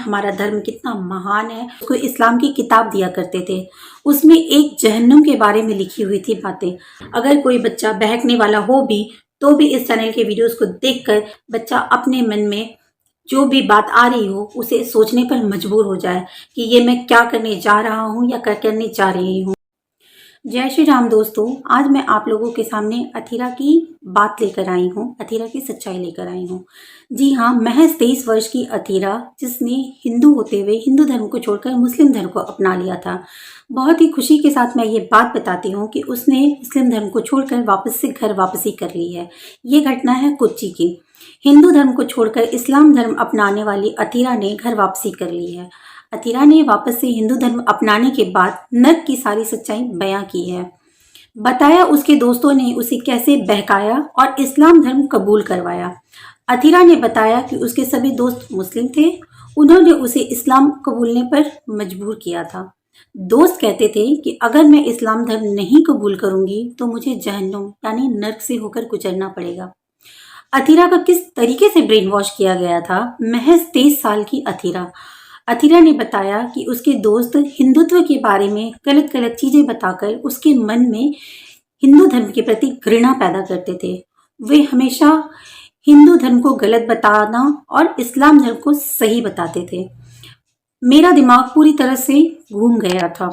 हमारा धर्म कितना महान है। उसको इस्लाम की किताब दिया करते थे, उसमें एक जहन्नुम के बारे में लिखी हुई थी बातें। अगर कोई बच्चा बहकने वाला हो भी तो भी इस चैनल के वीडियोस को देखकर बच्चा अपने मन में जो भी बात आ रही हो उसे सोचने पर मजबूर हो जाए कि ये मैं क्या करने जा रहा हूँ या क्या करने जा रही हूँ। जय श्री राम दोस्तों, आज मैं आप लोगों के सामने अथीरा की बात लेकर आई हूँ, अथीरा की सच्चाई लेकर आई हूँ। जी हाँ, महज 23 वर्ष की अथीरा, जिसने हिंदू होते हुए हिंदू धर्म को छोड़कर मुस्लिम धर्म को अपना लिया था। बहुत ही खुशी के साथ मैं ये बात बताती हूँ कि उसने मुस्लिम धर्म को छोड़कर वापस से घर वापसी कर ली है। ये घटना है कोच्चि की। हिंदू धर्म को छोड़कर इस्लाम धर्म अपनाने वाली अथीरा ने घर वापसी कर ली है। अथीरा ने वापस से हिंदू धर्म अपनाने के बाद नर्क की सारी सच्चाई बयां की है। बताया उसके दोस्तों ने उसे कैसे बहकाया और इस्लाम धर्म कबूल करवाया। अथीरा ने बताया कि उसके सभी दोस्त मुस्लिम थे, उन्होंने उसे इस्लाम कबूलने पर मजबूर किया था। दोस्त कहते थे कि अगर मैं इस्लाम धर्म नहीं कबूल करूंगी तो मुझे जहन्नुम यानी नर्क से होकर गुजरना पड़ेगा। अथीरा का किस तरीके से ब्रेन वॉश किया गया था। महज 23 साल की अथीरा ने बताया कि उसके दोस्त हिंदुत्व के बारे में गलत गलत चीजें बताकर उसके मन में हिंदू धर्म के प्रति घृणा पैदा करते थे। वे हमेशा हिंदू धर्म को गलत बताना और इस्लाम धर्म को सही बताते थे। मेरा दिमाग पूरी तरह से घूम गया था।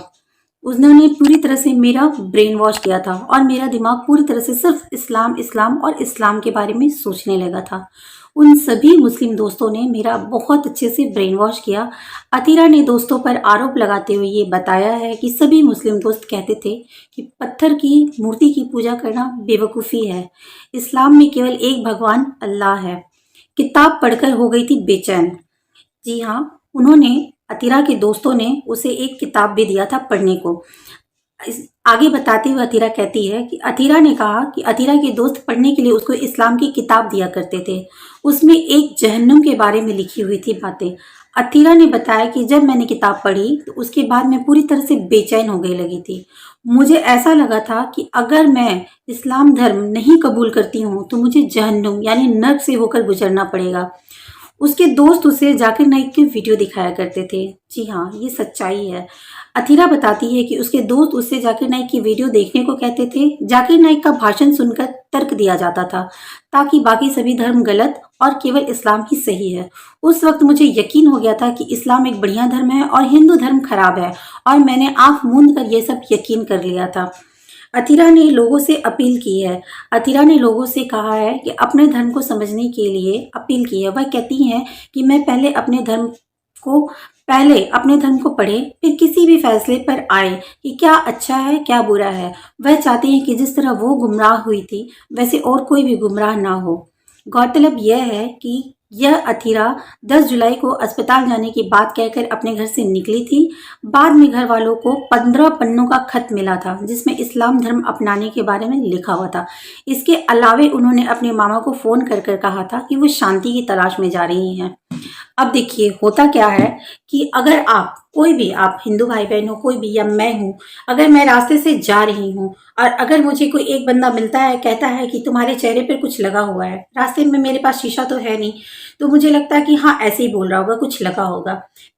उन्होंने पूरी तरह से मेरा ब्रेन वॉश किया था और मेरा दिमाग पूरी तरह से सिर्फ इस्लाम इस्लाम और इस्लाम के बारे में सोचने लगा था। उन सभी मुस्लिम दोस्तों ने मेरा बहुत अच्छे से ब्रेन वॉश किया। अथीरा ने दोस्तों पर आरोप लगाते हुए ये बताया है कि सभी मुस्लिम दोस्त कहते थे कि पत्थर की मूर्ति की पूजा करना बेवकूफ़ी है, इस्लाम में केवल एक भगवान अल्लाह है। किताब पढ़कर हो गई थी बेचैन। जी हाँ, उन्होंने अथीरा के दोस्तों ने उसे एक किताब भी दिया था पढ़ने को। आगे बताते हुए अथीरा कहती है कि अथीरा ने कहा कि अथीरा के दोस्त पढ़ने के लिए उसको इस्लाम की किताब दिया करते थे, उसमें एक जहन्नुम के बारे में लिखी हुई थी बातें। अथीरा ने बताया कि जब मैंने किताब पढ़ी तो उसके बाद मैं पूरी तरह से बेचैन हो गई लगी थी। मुझे ऐसा लगा था कि अगर मैं इस्लाम धर्म नहीं कबूल करती हूँ तो मुझे जहन्नुम यानी नर्क से होकर गुजरना पड़ेगा। उसके दोस्त उसे जाकिर नाइक की वीडियो दिखाया करते थे। जी हाँ, ये सच्चाई है। अथीरा बताती है कि उसके दोस्त उससे जाकिर नाइक की वीडियो देखने को कहते थे। जाकिर नाइक का भाषण सुनकर तर्क दिया जाता था ताकि बाकी सभी धर्म गलत और केवल इस्लाम ही सही है। उस वक्त मुझे यकीन हो गया था कि इस्लाम एक बढ़िया धर्म है और हिंदू धर्म खराब है, और मैंने आंख मूंद कर यह सब यकीन कर लिया था। अथीरा ने लोगों से अपील की है। अथीरा ने लोगों से कहा है कि अपने धर्म को समझने के लिए अपील की है। वह कहती हैं कि मैं पहले अपने धर्म को पढ़े, फिर किसी भी फैसले पर आए कि क्या अच्छा है क्या बुरा है। वह चाहती हैं कि जिस तरह वो गुमराह हुई थी वैसे और कोई भी गुमराह ना हो। गौरतलब यह है कि यह अथीरा 10 जुलाई को अस्पताल जाने की बात कहकर अपने घर से निकली थी। बाद में घर वालों को 15 पन्नों का खत मिला था जिसमें इस्लाम धर्म अपनाने के बारे में लिखा हुआ था। इसके अलावे उन्होंने अपने मामा को फोन कर कर कहा था कि वो शांति की तलाश में जा रही हैं। अब देखिए होता क्या है कि अगर आप कोई भी, आप हिंदू भाई बहन हो कोई भी, या मैं हूँ, अगर मैं रास्ते से जा रही हूँ और अगर मुझे कोई एक बंदा मिलता है, कहता है कि तुम्हारे चेहरे पर कुछ लगा हुआ है, रास्ते में मेरे पास शीशा तो है नहीं, तो मुझे लगता है कि हाँ ऐसे ही बोल रहा होगा, कुछ लगा होगा।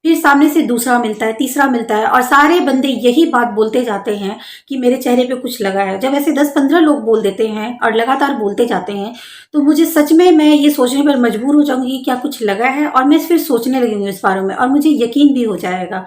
फिर सामने से दूसरा मिलता है, तीसरा मिलता है, और सारे बंदे यही बात बोलते जाते हैं कि मेरे चेहरे पे कुछ लगा है। जब ऐसे 10-15 लोग बोल देते हैं और लगातार बोलते जाते हैं तो मुझे सच में, मैं ये सोचने पर मजबूर हो जाऊंगी क्या कुछ लगा है, और मैं फिर सोचने लगूंगी इस बारे में और मुझे यकीन भी हो जाएगा।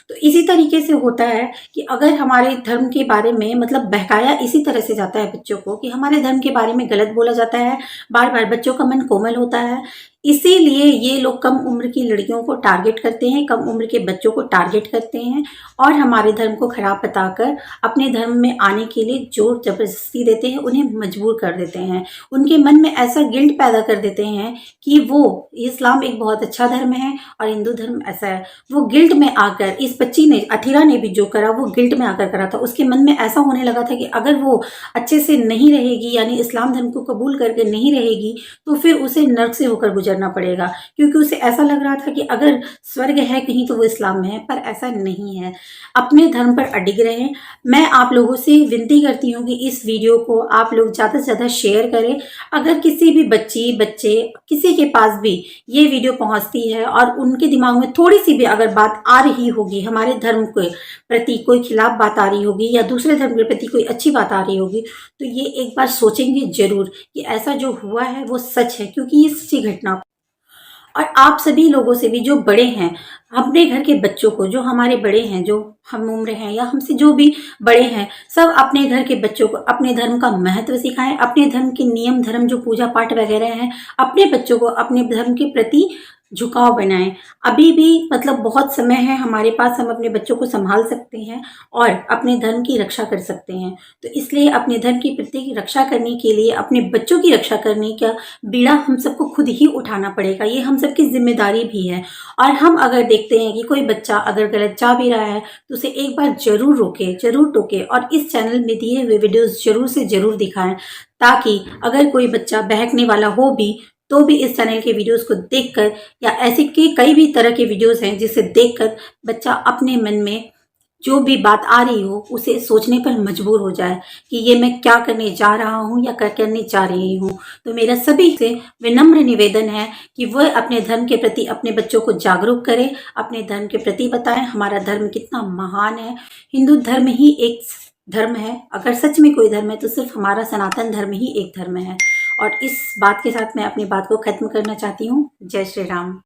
तो इसी तरीके से होता है कि अगर हमारे धर्म के बारे में, मतलब बहकाया इसी तरह से जाता है बच्चों को कि हमारे धर्म के बारे में गलत बोला जाता है, बार बार बच्चों का मन कोमल होता है। इसीलिए ये लोग कम उम्र की लड़कियों को टारगेट करते हैं, कम उम्र के बच्चों को टारगेट करते हैं और हमारे धर्म को खराब बताकर अपने धर्म में आने के लिए जोर जबरदस्ती देते हैं, उन्हें मजबूर कर देते हैं। उनके मन में ऐसा गिल्ट पैदा कर देते हैं कि वो इस्लाम एक बहुत अच्छा धर्म है और हिंदू धर्म ऐसा है। वो गिल्ट में आकर, इस बच्ची ने, अथीरा ने भी जो करा वो गिल्ट में आकर करा था। उसके मन में ऐसा होने लगा था कि अगर वो अच्छे से नहीं रहेगी, यानी इस्लाम धर्म को कबूल करके नहीं रहेगी, तो फिर उसे नर्क से होकर गुजरना गुजरना पड़ेगा, क्योंकि उसे ऐसा लग रहा था कि अगर स्वर्ग है कहीं तो वो इस्लाम में है, पर ऐसा नहीं है। अपने धर्म पर अडिग रहें। मैं आप लोगों से विनती करती हूँ कि इस वीडियो को आप लोग ज़्यादा से ज़्यादा शेयर करें। अगर किसी भी बच्चे किसी के पास भी ये वीडियो पहुंचती है और उनके दिमाग में थोड़ी सी भी अगर बात आ रही होगी, हमारे धर्म के प्रति कोई खिलाफ बात आ रही होगी या दूसरे धर्म के प्रति कोई अच्छी बात आ रही होगी, तो ये एक बार सोचेंगे जरूर कि ऐसा जो हुआ है वो सच है, क्योंकि ये सच्ची घटना। और आप सभी लोगों से भी जो बड़े हैं, अपने घर के बच्चों को, जो हमारे बड़े हैं, जो हम उम्र हैं या हमसे जो भी बड़े हैं, सब अपने घर के बच्चों को अपने धर्म का महत्व सिखाएं। अपने धर्म के नियम धर्म जो पूजा पाठ वगैरह हैं, अपने बच्चों को अपने धर्म के प्रति झुकाव बनाएं। अभी भी मतलब बहुत समय है हमारे पास, हम अपने बच्चों को संभाल सकते हैं और अपने धर्म की रक्षा कर सकते हैं। तो इसलिए अपने धर्म की प्रति रक्षा करने के लिए, अपने बच्चों की रक्षा करने का बीड़ा हम सबको खुद ही उठाना पड़ेगा। ये हम सबकी जिम्मेदारी भी है। और हम अगर देखते हैं कि कोई बच्चा अगर गलत जा भी रहा है, तो उसे एक बार जरूर रोके, जरूर टोके और इस चैनल में दिए हुए वीडियोस जरूर से जरूर दिखाएं, ताकि अगर कोई बच्चा बहकने वाला हो भी तो भी इस चैनल के वीडियोस को देखकर, या ऐसे के कई भी तरह के वीडियोस हैं जिसे देखकर बच्चा अपने मन में जो भी बात आ रही हो उसे सोचने पर मजबूर हो जाए कि ये मैं क्या करने जा रहा हूँ या क्या करने जा रही हूँ। तो मेरा सभी से विनम्र निवेदन है कि वह अपने धर्म के प्रति अपने बच्चों को जागरूक करें, अपने धर्म के प्रति बताएं हमारा धर्म कितना महान है। हिंदू धर्म ही एक धर्म है, अगर सच में कोई धर्म है तो सिर्फ हमारा सनातन धर्म ही एक धर्म है। और इस बात के साथ मैं अपनी बात को खत्म करना चाहती हूँ। जय श्री राम।